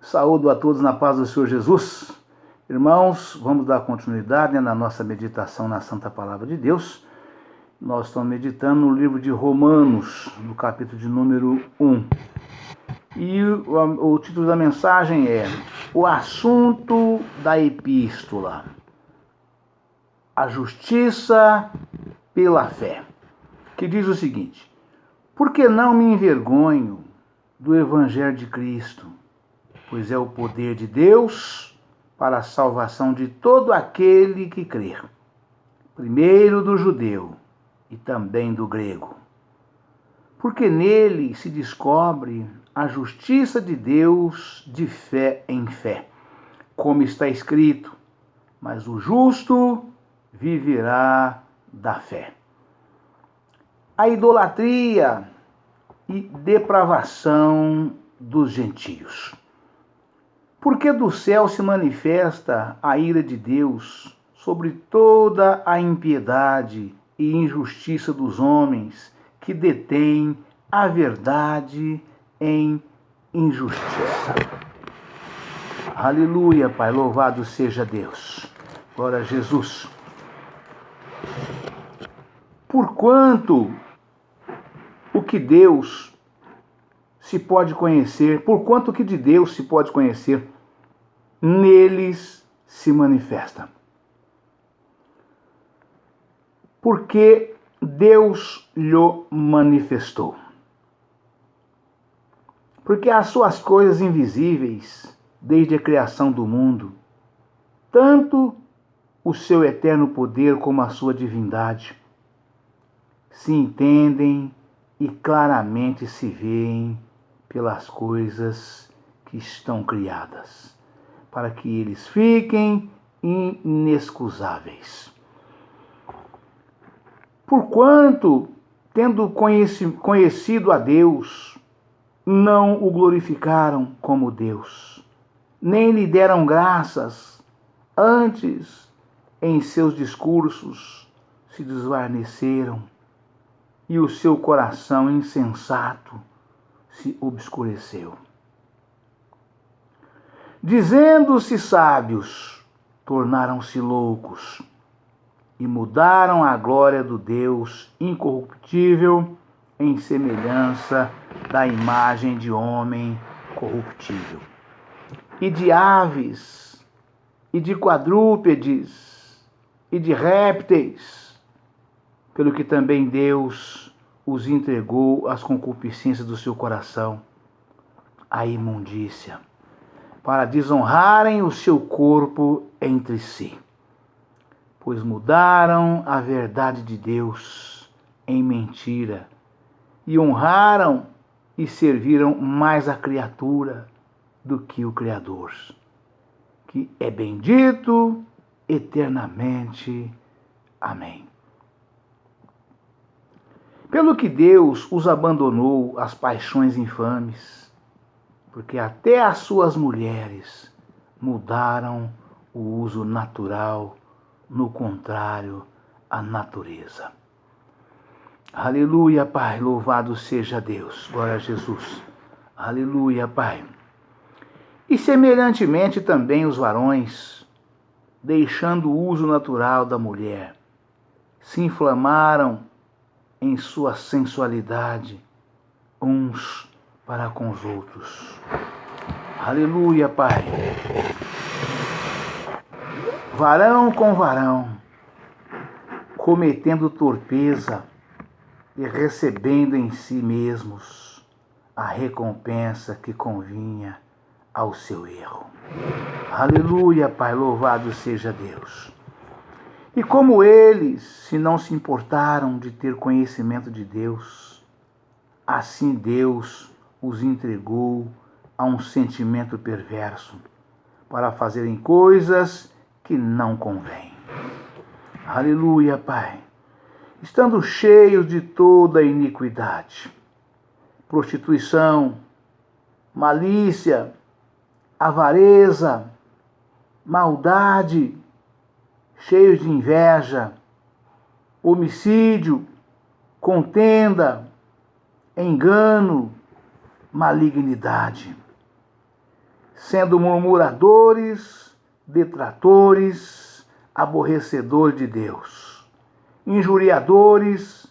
Saúdo a todos na paz do Senhor Jesus. Irmãos, vamos dar continuidade na nossa meditação na Santa Palavra de Deus. Nós estamos meditando no livro de Romanos, no capítulo de número 1. E o título da mensagem é O Assunto da Epístola. A Justiça pela Fé. Que diz o seguinte: Porque não me envergonho do Evangelho de Cristo, pois é o poder de Deus para a salvação de todo aquele que crer, primeiro do judeu e também do grego. Porque nele se descobre a justiça de Deus de fé em fé, como está escrito: mas o justo viverá da fé. A idolatria e depravação dos gentios. Porque do céu se manifesta a ira de Deus sobre toda a impiedade e injustiça dos homens que detêm a verdade em injustiça. Aleluia, Pai, louvado seja Deus. Glória a Jesus. Porquanto o que de Deus se pode conhecer, neles se manifesta. Porque Deus lhe manifestou. Porque as suas coisas invisíveis, desde a criação do mundo, tanto o seu eterno poder como a sua divindade, se entendem e claramente se veem pelas coisas que estão criadas, para que eles fiquem inexcusáveis. Porquanto, tendo conhecido a Deus, não o glorificaram como Deus, nem lhe deram graças, antes, em seus discursos, se desvaneceram, e o seu coração insensato se obscureceu. Dizendo-se sábios, tornaram-se loucos e mudaram a glória do Deus incorruptível em semelhança da imagem de homem corruptível, e de aves, e de quadrúpedes, e de répteis, pelo que também Deus os entregou às concupiscências do seu coração, à imundícia, para desonrarem o seu corpo entre si, pois mudaram a verdade de Deus em mentira, e honraram e serviram mais a criatura do que o Criador, que é bendito eternamente. Amém. Pelo que Deus os abandonou às paixões infames, porque até as suas mulheres mudaram o uso natural, no contrário à natureza. Aleluia, Pai, louvado seja Deus. Glória a Jesus. Aleluia, Pai. E semelhantemente também os varões, deixando o uso natural da mulher, se inflamaram em sua sensualidade, uns para com os outros. Aleluia, Pai. Varão com varão, cometendo torpeza e recebendo em si mesmos a recompensa que convinha ao seu erro. Aleluia, Pai, louvado seja Deus. E como eles, se não se importaram de ter conhecimento de Deus, assim Deus os entregou a um sentimento perverso, para fazerem coisas que não convêm. Aleluia, Pai. Estando cheios de toda iniquidade, prostituição, malícia, avareza, maldade, cheios de inveja, homicídio, contenda, engano, malignidade. sendo murmuradores, detratores, aborrecedores de Deus, injuriadores,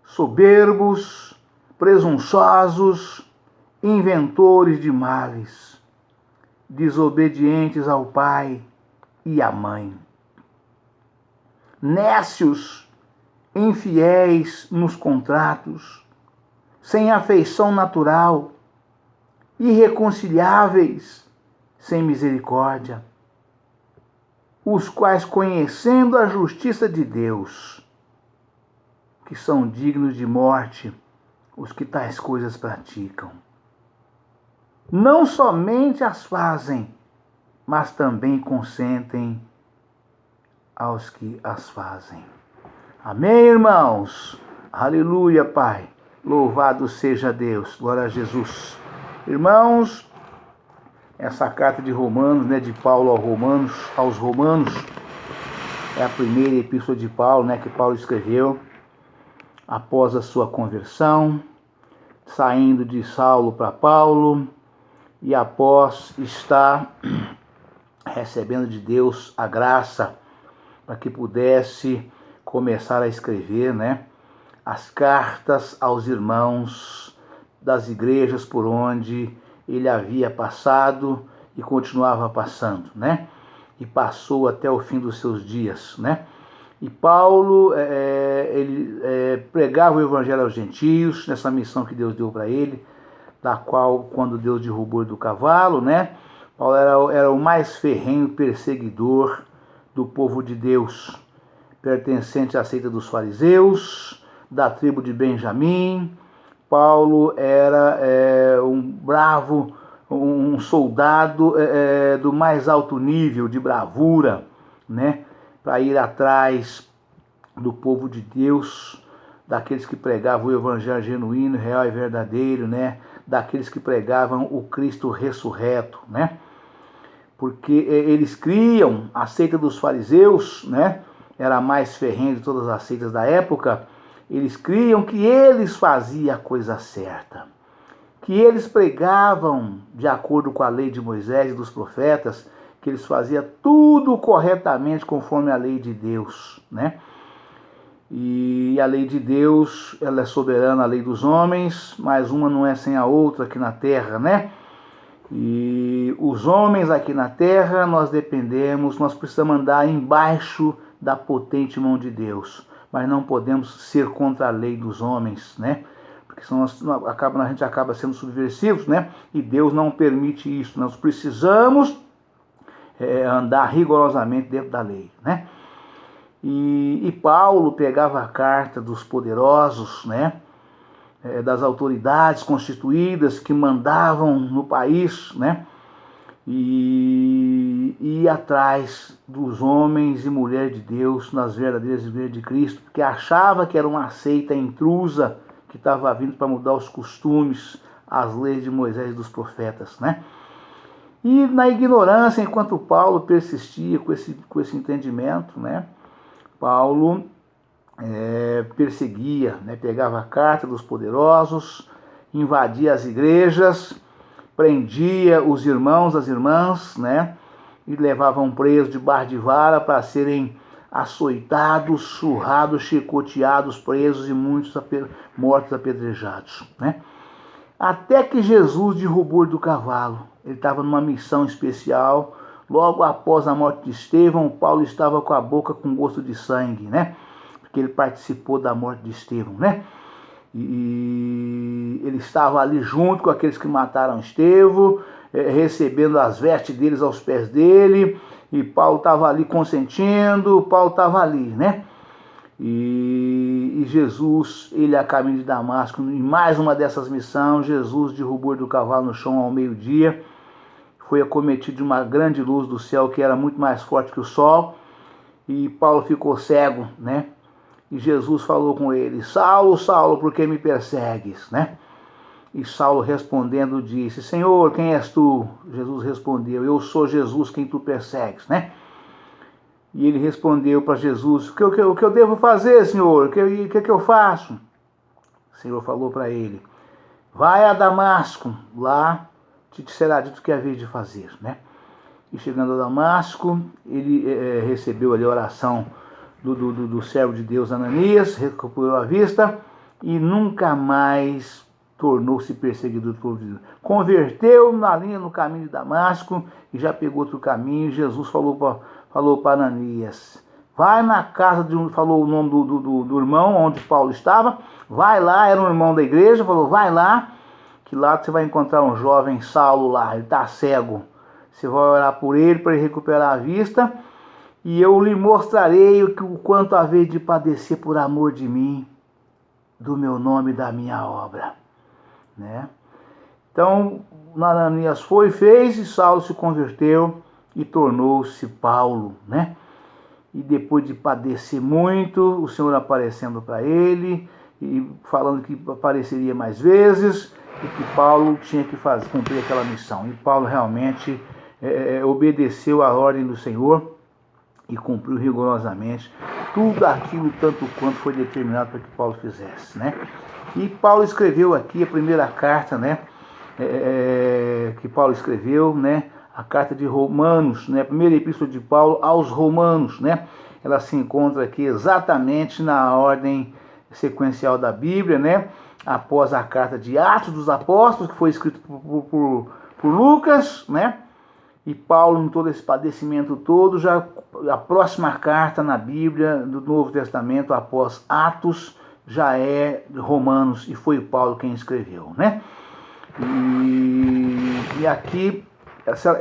soberbos, presunçosos, inventores de males, desobedientes ao pai e à mãe, nécios, infiéis nos contratos, sem afeição natural, irreconciliáveis, sem misericórdia, os quais, conhecendo a justiça de Deus, que são dignos de morte os que tais coisas praticam, não somente as fazem, mas também consentem aos que as fazem. Amém, irmãos? Aleluia, Pai. Louvado seja Deus. Glória a Jesus. Irmãos, essa carta de Romanos, de Paulo aos Romanos, é a primeira epístola de Paulo, que Paulo escreveu após a sua conversão, saindo de Saulo para Paulo, e após estar recebendo de Deus a graça para que pudesse começar a escrever, as cartas aos irmãos das igrejas por onde ele havia passado e continuava passando, e passou até o fim dos seus dias, E Paulo, ele pregava o evangelho aos gentios, nessa missão que Deus deu para ele, da qual, quando Deus derrubou ele do cavalo, Paulo era o mais ferrenho perseguidor do povo de Deus, pertencente à seita dos fariseus, da tribo de Benjamim. Paulo era um bravo, um soldado do mais alto nível de bravura, para ir atrás do povo de Deus, daqueles que pregavam o evangelho genuíno, real e verdadeiro, daqueles que pregavam o Cristo ressurreto, porque eles criam, a seita dos fariseus, era a mais ferrenha de todas as seitas da época. Eles criam que eles faziam a coisa certa, que eles pregavam de acordo com a lei de Moisés e dos profetas, que eles faziam tudo corretamente conforme a lei de Deus, E a lei de Deus, ela é soberana, a lei dos homens, mas uma não é sem a outra aqui na terra, E os homens aqui na terra, nós dependemos, nós precisamos andar embaixo da potente mão de Deus, mas não podemos ser contra a lei dos homens, Porque senão a gente acaba sendo subversivos, E Deus não permite isso. Nós precisamos andar rigorosamente dentro da lei, E Paulo pegava a carta dos poderosos, das autoridades constituídas que mandavam no país, E ia atrás dos homens e mulheres de Deus nas verdadeiras igrejas de Cristo, porque achava que era uma seita intrusa que estava vindo para mudar os costumes, as leis de Moisés e dos profetas, E na ignorância, enquanto Paulo persistia com esse entendimento, Paulo perseguia, pegava a carta dos poderosos, invadia as igrejas, prendia os irmãos, as irmãs, e levavam presos debaixo de vara para serem açoitados, surrados, chicoteados, presos e muitos mortos apedrejados, Até que Jesus derrubou do cavalo. Ele estava numa missão especial. Logo após a morte de Estevão, Paulo estava com a boca com gosto de sangue, Porque ele participou da morte de Estevão, E ele estava ali junto com aqueles que mataram Estevão, recebendo as vestes deles aos pés dele, e Paulo estava ali consentindo, Paulo estava ali, E Jesus, ele a caminho de Damasco, em mais uma dessas missões, Jesus derrubou do cavalo no chão ao meio-dia, foi acometido de uma grande luz do céu que era muito mais forte que o sol, e Paulo ficou cego, E Jesus falou com ele: Saulo, Saulo, por que me persegues, E Saulo respondendo disse: Senhor, quem és tu? Jesus respondeu: Eu sou Jesus quem tu persegues, E ele respondeu para Jesus: O que eu devo fazer, Senhor? O que eu faço? O Senhor falou para ele: Vai a Damasco, lá te será dito o que haveis de fazer, né? E chegando a Damasco, ele recebeu ali a oração do servo de Deus Ananias, recuperou a vista e nunca mais tornou-se perseguidor do povo de Deus. Converteu na linha no caminho de Damasco e já pegou outro caminho. Jesus falou para Ananias, vai na casa de um, falou o nome do irmão onde Paulo estava, vai lá, era um irmão da igreja, falou, vai lá, que lá você vai encontrar um jovem Saulo lá, ele está cego. Você vai orar por ele para ele recuperar a vista e eu lhe mostrarei o quanto haver de padecer por amor de mim, do meu nome e da minha obra, né? Então, Ananias foi, fez e Saulo se converteu e tornou-se Paulo, né? E depois de padecer muito, o Senhor aparecendo para ele e falando que apareceria mais vezes e que Paulo tinha que cumprir aquela missão. E Paulo realmente obedeceu à ordem do Senhor e cumpriu rigorosamente tudo aquilo tanto quanto foi determinado para que Paulo fizesse, né? E Paulo escreveu aqui a primeira carta, né? Que Paulo escreveu, né? A carta de Romanos, né? A primeira epístola de Paulo aos Romanos, né? Ela se encontra aqui exatamente na ordem sequencial da Bíblia, né? Após a carta de Atos dos Apóstolos, que foi escrita por Lucas, né? E Paulo, em todo esse padecimento todo, já a próxima carta na Bíblia do Novo Testamento, após Atos, já é Romanos, e foi Paulo quem escreveu, né? E aqui,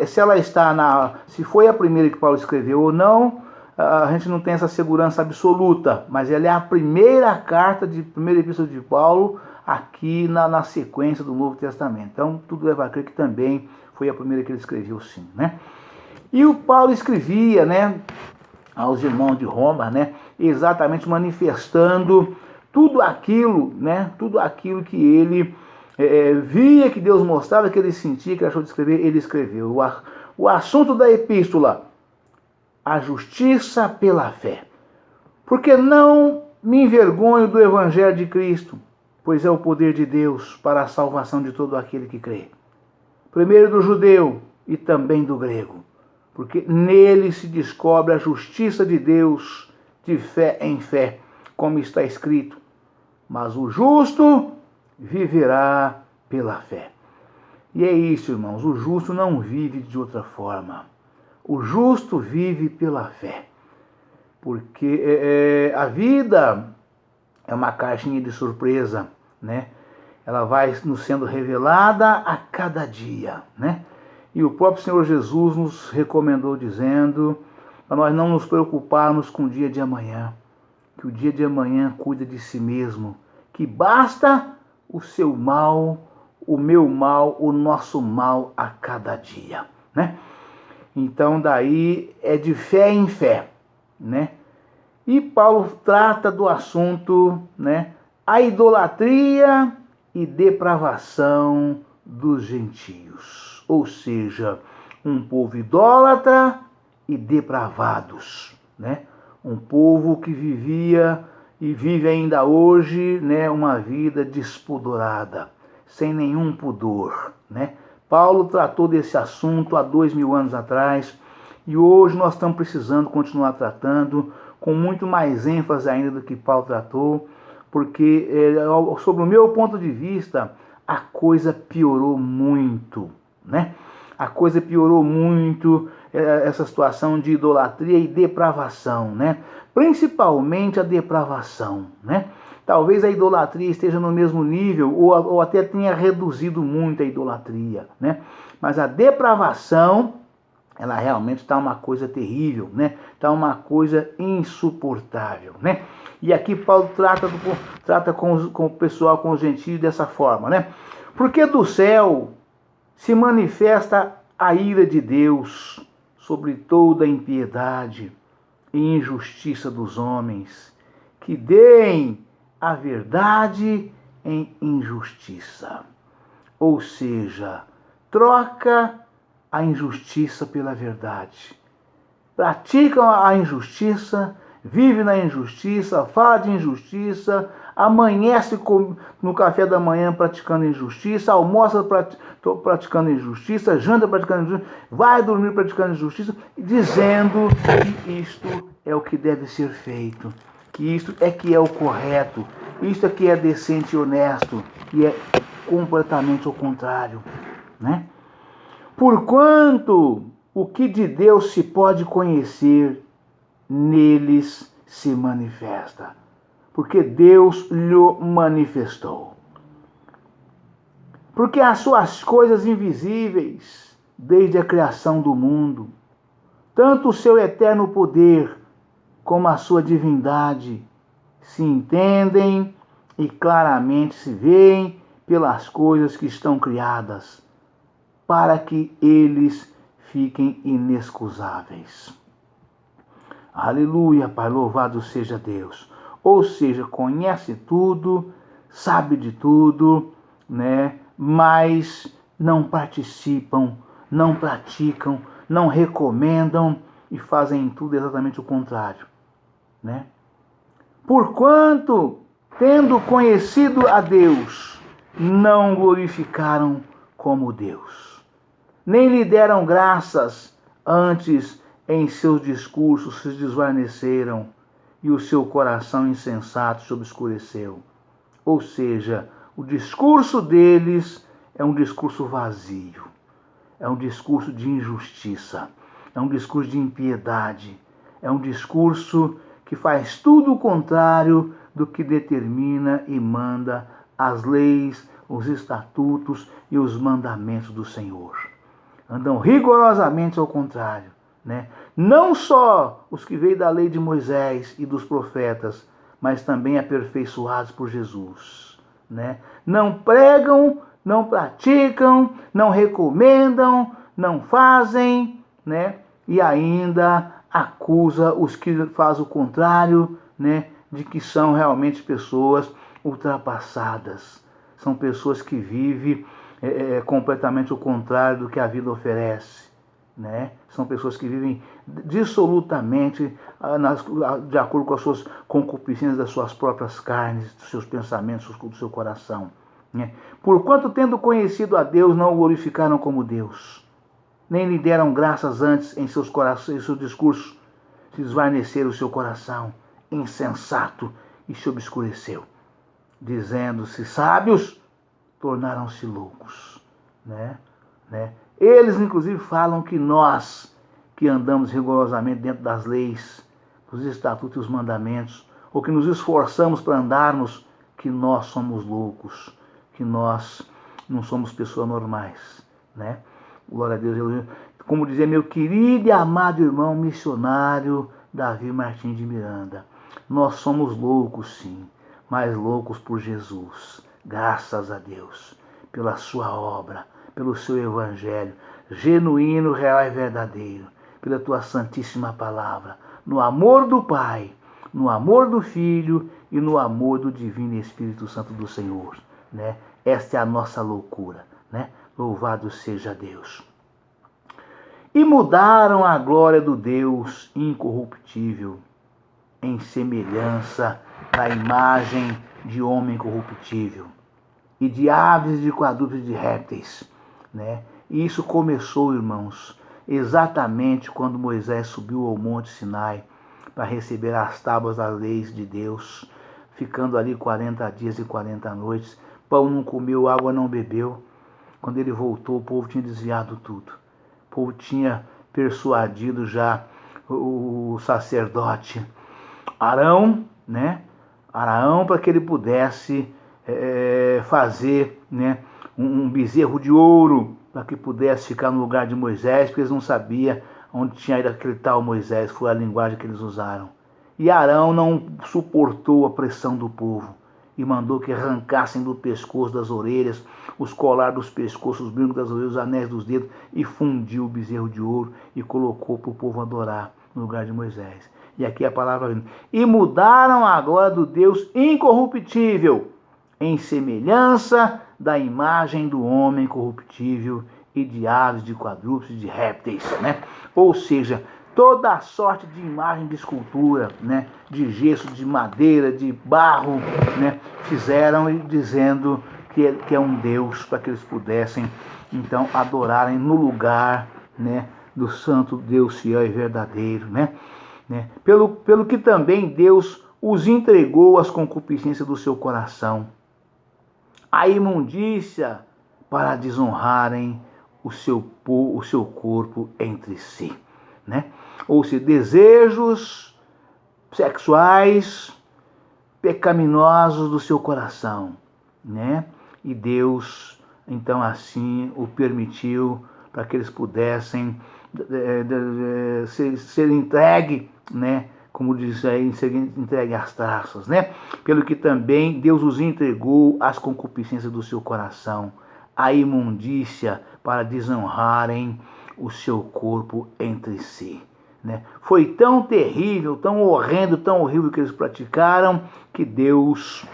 se ela está se foi a primeira que Paulo escreveu ou não, a gente não tem essa segurança absoluta, mas ela é a primeira carta, primeira epístola de Paulo, aqui na sequência do Novo Testamento. Então, tudo leva a crer que também foi a primeira que ele escreveu, sim, né? E o Paulo escrevia, né, aos irmãos de Roma, né, exatamente manifestando tudo aquilo, né, tudo aquilo que ele via, que Deus mostrava, que ele sentia, que achou de escrever, ele escreveu. O assunto da epístola, a justiça pela fé. Porque não me envergonho do evangelho de Cristo, pois é o poder de Deus para a salvação de todo aquele que crê. Primeiro do judeu e também do grego, porque nele se descobre a justiça de Deus de fé em fé, como está escrito, mas o justo viverá pela fé. E é isso, irmãos, o justo não vive de outra forma. O justo vive pela fé, porque a vida é uma caixinha de surpresa, né? Ela vai nos sendo revelada a cada dia, né? E o próprio Senhor Jesus nos recomendou dizendo para nós não nos preocuparmos com o dia de amanhã, que o dia de amanhã cuida de si mesmo, que basta o seu mal, o meu mal, o nosso mal a cada dia, né? Então daí é de fé em fé, né? E Paulo trata do assunto, né? A idolatria e depravação dos gentios, ou seja, um povo idólatra e depravados, né? Um povo que vivia e vive ainda hoje, né, uma vida despudorada, sem nenhum pudor, né? Paulo tratou desse assunto há 2000 anos atrás e hoje nós estamos precisando continuar tratando com muito mais ênfase ainda do que Paulo tratou, porque, sob o meu ponto de vista, a coisa piorou muito, né? A coisa piorou muito, essa situação de idolatria e depravação, né? Principalmente a depravação, né? Talvez a idolatria esteja no mesmo nível ou até tenha reduzido muito a idolatria, né? Mas a depravação, ela realmente está uma coisa terrível, né? Está uma coisa insuportável, né? E aqui Paulo trata com o pessoal, com os gentios dessa forma, né? Porque do céu se manifesta a ira de Deus sobre toda a impiedade e injustiça dos homens, que deem a verdade em injustiça. Ou seja, troca a injustiça pela verdade. Praticam a injustiça vive na injustiça, fala de injustiça, amanhece no café da manhã praticando injustiça, almoça praticando injustiça, janta praticando injustiça, vai dormir praticando injustiça, dizendo que isto é o que deve ser feito, que isto é que é o correto, isto é que é decente e honesto, e é completamente o contrário, né? Porquanto o que de Deus se pode conhecer, neles se manifesta, porque Deus lhe manifestou. Porque as suas coisas invisíveis, desde a criação do mundo, tanto o seu eterno poder como a sua divindade, se entendem e claramente se veem pelas coisas que estão criadas, para que eles fiquem inexcusáveis. Aleluia, Pai, louvado seja Deus. Ou seja, conhece tudo, sabe de tudo, né? Mas não participam, não praticam, não recomendam e fazem tudo exatamente o contrário, né? Porquanto, tendo conhecido a Deus, não glorificaram como Deus, nem lhe deram graças, antes em seus discursos se desvaneceram e o seu coração insensato se obscureceu. Ou seja, o discurso deles é um discurso vazio, é um discurso de injustiça, é um discurso de impiedade, é um discurso que faz tudo o contrário do que determina e manda as leis, os estatutos e os mandamentos do Senhor. Andam rigorosamente ao contrário, né? Não só os que veio da lei de Moisés e dos profetas, mas também aperfeiçoados por Jesus, né? Não pregam, não praticam, não recomendam, não fazem, né? E ainda acusa os que fazem o contrário, né? De que são realmente pessoas ultrapassadas. São pessoas que vivem completamente o contrário do que a vida oferece, né? São pessoas que vivem dissolutamente de acordo com as suas concupiscências das suas próprias carnes, dos seus pensamentos, do seu coração, né? Porquanto, tendo conhecido a Deus, não o glorificaram como Deus, nem lhe deram graças, antes em seus corações, em seus discursos se desvaneceram o seu coração insensato e se obscureceu, dizendo-se sábios, tornaram-se loucos, né? Eles, inclusive, falam que nós, que andamos rigorosamente dentro das leis, dos estatutos e os mandamentos, ou que nos esforçamos para andarmos, que nós somos loucos, que nós não somos pessoas normais, né? Glória a Deus. Como dizia meu querido e amado irmão missionário Davi Martins de Miranda, nós somos loucos, sim, mas loucos por Jesus. Graças a Deus, pela sua obra, pelo seu evangelho, genuíno, real e verdadeiro, pela tua santíssima palavra, no amor do Pai, no amor do Filho e no amor do Divino Espírito Santo do Senhor, né? Esta é a nossa loucura, né? Louvado seja Deus. E mudaram a glória do Deus incorruptível em semelhança da imagem de homem corruptível e de aves, de quadrúpedes, de répteis, né? E isso começou, irmãos, exatamente quando Moisés subiu ao Monte Sinai para receber as tábuas das leis de Deus, ficando ali 40 dias e 40 noites. Pão não comeu, água não bebeu. Quando ele voltou, o povo tinha desviado tudo. O povo tinha persuadido já o sacerdote Arão, né? Arão, para que ele pudesse fazer, né, um bezerro de ouro, para que pudesse ficar no lugar de Moisés, porque eles não sabiam onde tinha ido aquele tal Moisés. Foi a linguagem que eles usaram. E Arão não suportou a pressão do povo e mandou que arrancassem do pescoço, das orelhas, os colares dos pescoços, os brincos das orelhas, os anéis dos dedos, e fundiu o bezerro de ouro e colocou para o povo adorar no lugar de Moisés. E aqui a palavra: e mudaram a glória do Deus incorruptível em semelhança da imagem do homem corruptível e de aves, de quadrúpedes, de répteis, né? Ou seja, toda a sorte de imagem de escultura, né, de gesso, de madeira, de barro, né, fizeram e dizendo que é um Deus, para que eles pudessem então adorarem no lugar, né, do santo Deus fiel e verdadeiro, né? Pelo que também Deus os entregou às concupiscências do seu coração, a imundícia, para desonrarem o seu corpo entre si, né? Ou seja, desejos sexuais pecaminosos do seu coração, né? E Deus, então, assim o permitiu para que eles pudessem ser entregue, né? Como diz aí, ser entregue às traças, né? Pelo que também Deus os entregou às concupiscências do seu coração, a imundícia, para desonrarem o seu corpo entre si, né? Foi tão terrível, tão horrendo, tão horrível que eles praticaram, que Deus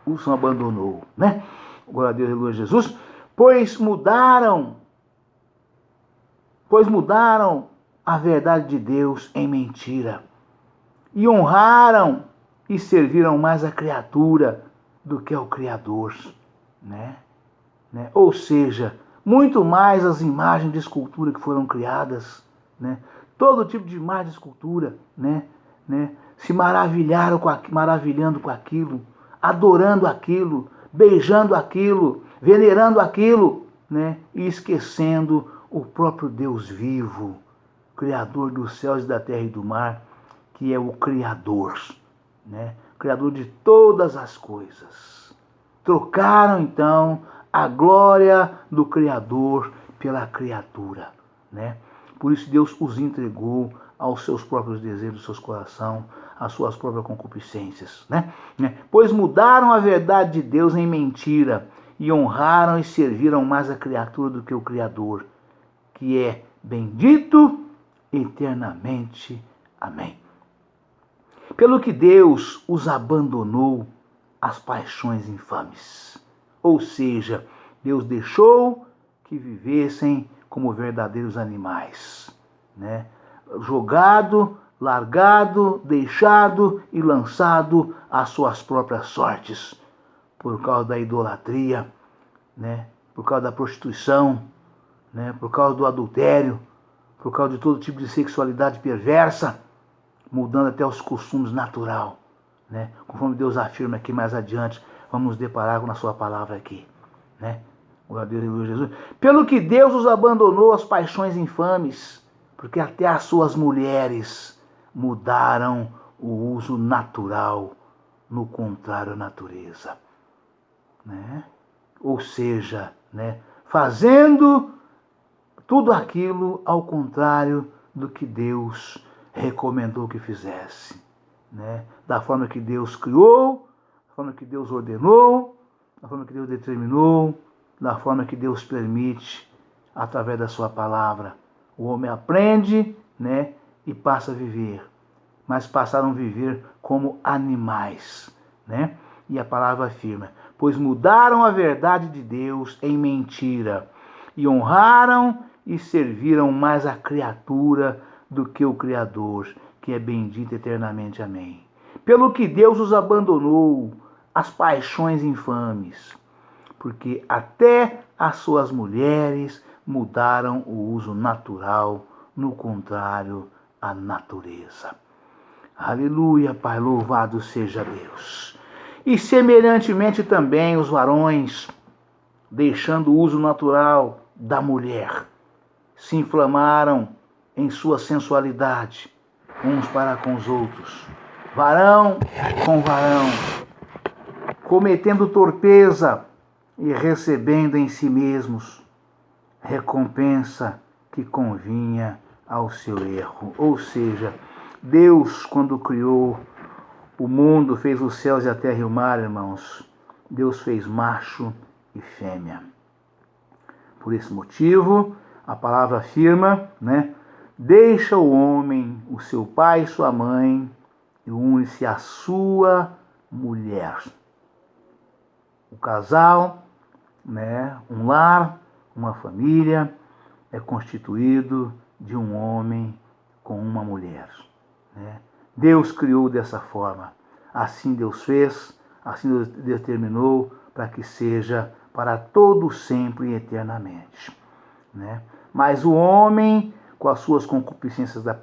os abandonou, né? Glória a Deus, aleluia, Jesus. Pois mudaram a verdade de Deus em mentira, e honraram e serviram mais a criatura do que ao Criador, né? Ou seja, muito mais as imagens de escultura que foram criadas, né? Todo tipo de imagem de escultura, né? Se maravilhando com aquilo, adorando aquilo, beijando aquilo, venerando aquilo, né? E esquecendo o próprio Deus vivo, Criador dos céus e da terra e do mar, que é o Criador, né? Criador de todas as coisas. Trocaram então a glória do Criador pela criatura, né? Por isso Deus os entregou aos seus próprios desejos, aos seus corações, às suas próprias concupiscências, né? Pois mudaram a verdade de Deus em mentira, e honraram e serviram mais a criatura do que o Criador, que é bendito eternamente. Amém. Pelo que Deus os abandonou às paixões infames. Ou seja, Deus deixou que vivessem como verdadeiros animais, né? Jogado, largado, deixado e lançado às suas próprias sortes, por causa da idolatria, né? Por causa da prostituição, né? Por causa do adultério, por causa de todo tipo de sexualidade perversa, mudando até os costumes natural, né? Conforme Deus afirma aqui mais adiante, vamos nos deparar com a sua palavra aqui, né? Glória a Deus, aleluia, Jesus. Pelo que Deus os abandonou às paixões infames, porque até as suas mulheres mudaram o uso natural, no contrário à natureza, né? Ou seja, né, fazendo tudo aquilo ao contrário do que Deus recomendou que fizesse, né? Da forma que Deus criou, da forma que Deus ordenou, da forma que Deus determinou, da forma que Deus permite, através da sua palavra. O homem aprende, né, e passa a viver, mas passaram a viver como animais, né? E a palavra afirma: pois mudaram a verdade de Deus em mentira, e honraram e serviram mais a criatura do que o Criador, que é bendito eternamente. Amém. Pelo que Deus os abandonou às paixões infames, porque até as suas mulheres mudaram o uso natural, no contrário à natureza. Aleluia, Pai, louvado seja Deus. E semelhantemente também os varões, deixando o uso natural da mulher, se inflamaram em sua sensualidade, uns para com os outros, varão com varão, cometendo torpeza e recebendo em si mesmos recompensa que convinha ao seu erro. Ou seja, Deus, quando criou o mundo, fez os céus e a terra e o mar, irmãos, Deus fez macho e fêmea. Por esse motivo, a palavra afirma, né? Deixa o homem o seu pai e sua mãe e une-se à sua mulher. O casal, né? Um lar, uma família, é constituído de um homem com uma mulher, né? Deus criou dessa forma. Assim Deus fez, assim Deus determinou, para que seja para todo sempre e eternamente, né? Mas o homem, com as suas concupiscências da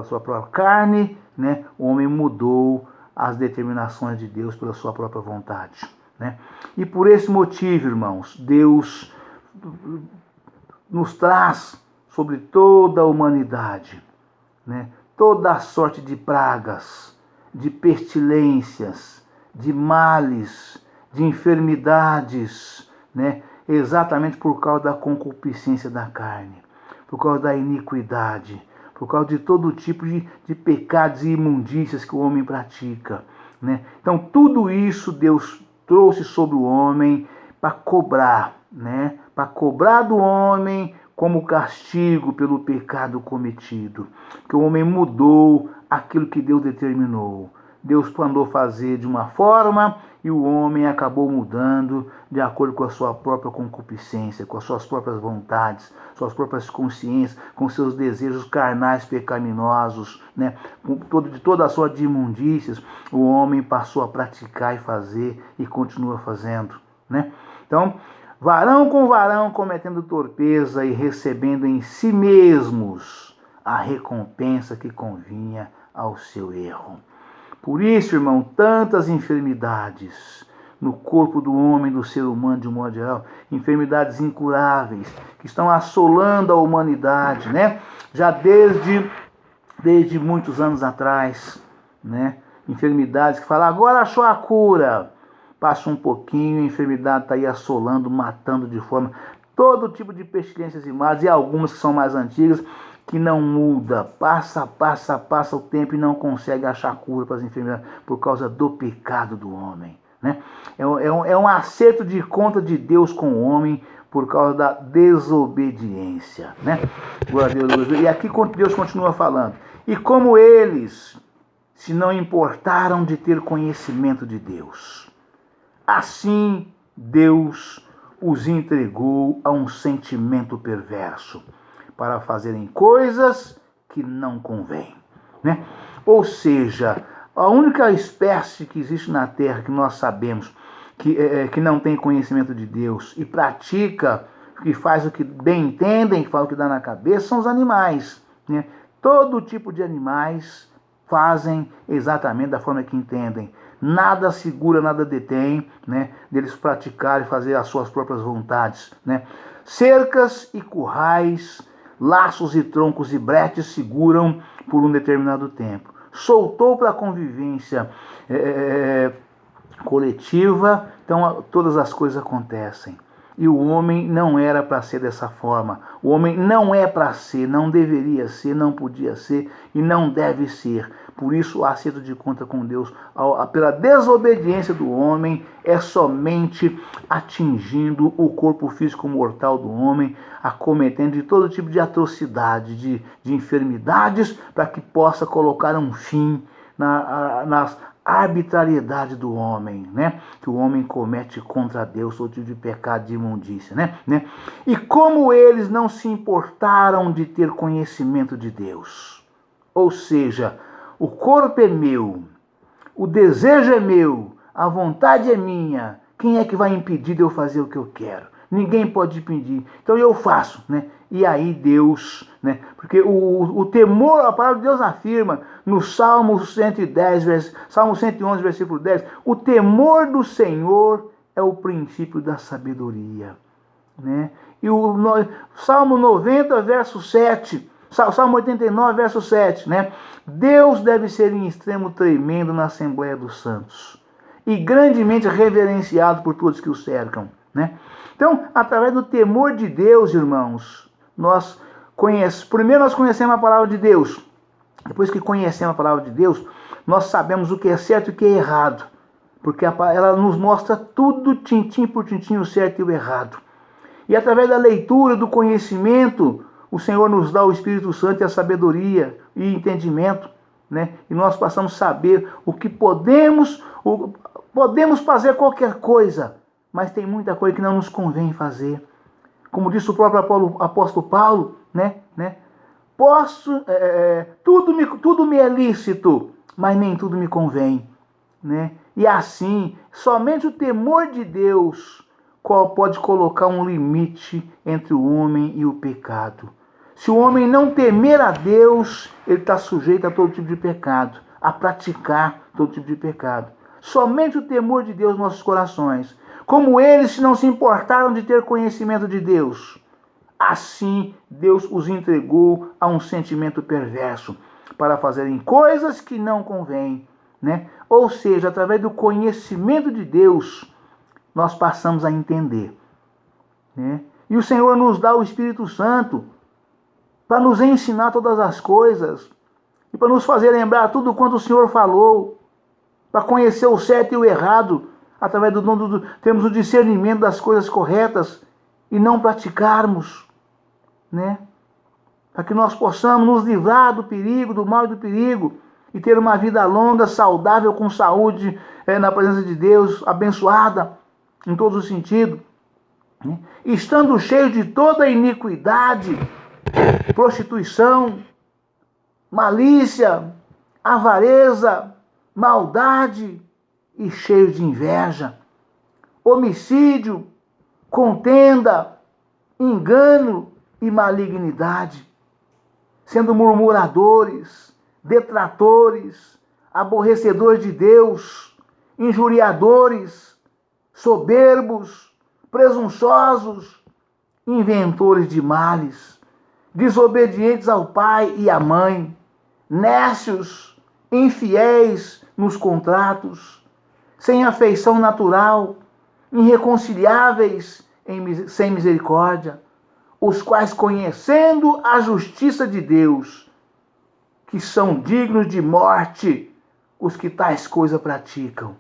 sua própria carne, né? O homem mudou as determinações de Deus pela sua própria vontade, né? E por esse motivo, irmãos, Deus nos traz sobre toda a humanidade, né, toda a sorte de pragas, de pestilências, de males, de enfermidades, né, exatamente por causa da concupiscência da carne, por causa da iniquidade, por causa de todo tipo de pecados e imundícias que o homem pratica, né? Então tudo isso Deus trouxe sobre o homem para cobrar, né? Para cobrar do homem como castigo pelo pecado cometido. Que o homem mudou aquilo que Deus determinou. Deus mandou fazer de uma forma e o homem acabou mudando de acordo com a sua própria concupiscência, com as suas próprias vontades, suas próprias consciências, com seus desejos carnais pecaminosos, né? De toda a sorte de imundícias, o homem passou a praticar e fazer e continua fazendo, né? Então, varão com varão cometendo torpeza e recebendo em si mesmos a recompensa que convinha ao seu erro. Por isso, irmão, tantas enfermidades no corpo do homem, do ser humano de um modo geral, enfermidades incuráveis que estão assolando a humanidade, né? Já desde muitos anos atrás, né? Enfermidades que falam, agora achou a cura. Passa um pouquinho, a enfermidade está aí assolando, matando de forma, todo tipo de pestilências e males, e algumas que são mais antigas, que não muda, passa o tempo e não consegue achar cura para as enfermidades por causa do pecado do homem, né? É um acerto de conta de Deus com o homem por causa da desobediência, né? Glória a Deus. E aqui Deus continua falando, e como eles se não importaram de ter conhecimento de Deus, assim Deus os entregou a um sentimento perverso, para fazerem coisas que não convêm, né? Ou seja, a única espécie que existe na Terra que nós sabemos que não tem conhecimento de Deus e pratica, que faz o que bem entendem, que faz o que dá na cabeça, são os animais, né? Todo tipo de animais fazem exatamente da forma que entendem. Nada segura, nada detém, né, deles praticarem e fazer as suas próprias vontades, né? Cercas e currais, laços e troncos e bretes seguram por um determinado tempo. Soltou para a convivência coletiva, então todas as coisas acontecem. E o homem não era para ser dessa forma. O homem não é para ser, não deveria ser, não podia ser e não deve ser. Por isso, o acerto de conta com Deus, pela desobediência do homem, é somente atingindo o corpo físico mortal do homem, acometendo de todo tipo de atrocidade, de enfermidades, para que possa colocar um fim nas arbitrariedade do homem, né? Que o homem comete contra Deus, todo tipo de pecado, de imundícia, né? E como eles não se importaram de ter conhecimento de Deus, ou seja, o corpo é meu, o desejo é meu, a vontade é minha, quem é que vai impedir de eu fazer o que eu quero? Ninguém pode impedir, então eu faço, né? E aí Deus, né? Porque o temor, a palavra de Deus afirma no Salmo 110, Salmo 111, versículo 10, o temor do Senhor é o princípio da sabedoria, né? E o Salmo 90, verso 7, Salmo 89, verso 7, né? Deus deve ser em extremo tremendo na Assembleia dos Santos e grandemente reverenciado por todos que o cercam, né? Então, através do temor de Deus, irmãos, primeiro nós conhecemos a palavra de Deus. Depois que conhecemos a palavra de Deus, nós sabemos o que é certo e o que é errado. Porque ela nos mostra tudo, tintim por tintim, o certo e o errado. E através da leitura, do conhecimento, o Senhor nos dá o Espírito Santo e a sabedoria e entendimento, né? E nós passamos a saber o que podemos fazer qualquer coisa, mas tem muita coisa que não nos convém fazer. Como disse o próprio apóstolo Paulo, né? tudo me é lícito, mas nem tudo me convém, né? E assim, somente o temor de Deus pode colocar um limite entre o homem e o pecado. Se o homem não temer a Deus, ele está sujeito a todo tipo de pecado, a praticar todo tipo de pecado. Somente o temor de Deus nos nossos corações. Como eles não se importaram de ter conhecimento de Deus, assim Deus os entregou a um sentimento perverso para fazerem coisas que não convêm, né? Ou seja, através do conhecimento de Deus, nós passamos a entender, né? E o Senhor nos dá o Espírito Santo para nos ensinar todas as coisas e para nos fazer lembrar tudo quanto o Senhor falou, para conhecer o certo e o errado, através do dom termos o discernimento das coisas corretas e não praticarmos, né? Para que nós possamos nos livrar do perigo, do mal e do perigo, e ter uma vida longa, saudável, com saúde, na presença de Deus, abençoada em todos os sentidos, né? Estando cheio de toda iniquidade, prostituição, malícia, avareza, maldade e cheio de inveja, homicídio, contenda, engano e malignidade, sendo murmuradores, detratores, aborrecedores de Deus, injuriadores, soberbos, presunçosos, inventores de males, desobedientes ao pai e à mãe, nécios, infiéis nos contratos, sem afeição natural, irreconciliáveis sem misericórdia, os quais, conhecendo a justiça de Deus, que são dignos de morte, os que tais coisas praticam,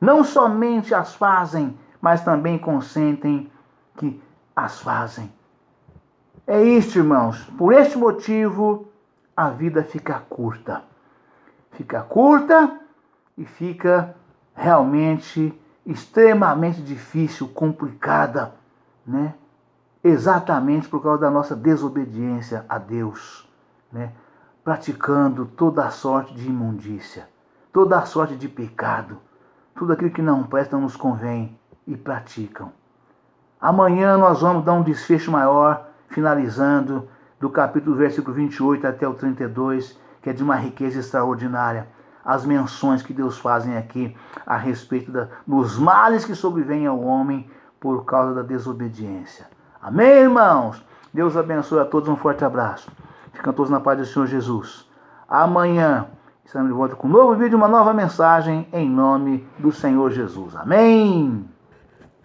não somente as fazem, mas também consentem que as fazem. É isto, irmãos. Por este motivo, a vida fica curta. Fica curta e fica realmente extremamente difícil, complicada, né? Exatamente por causa da nossa desobediência a Deus, né? Praticando toda a sorte de imundícia, toda a sorte de pecado, tudo aquilo que não presta, não nos convém, e praticam. Amanhã nós vamos dar um desfecho maior, finalizando do capítulo versículo 28 até o 32, que é de uma riqueza extraordinária. As menções que Deus fazem aqui a respeito dos males que sobrevêm ao homem por causa da desobediência. Amém, irmãos? Deus abençoe a todos, um forte abraço. Ficam todos na paz do Senhor Jesus. Amanhã estaremos de volta com um novo vídeo, uma nova mensagem, em nome do Senhor Jesus. Amém?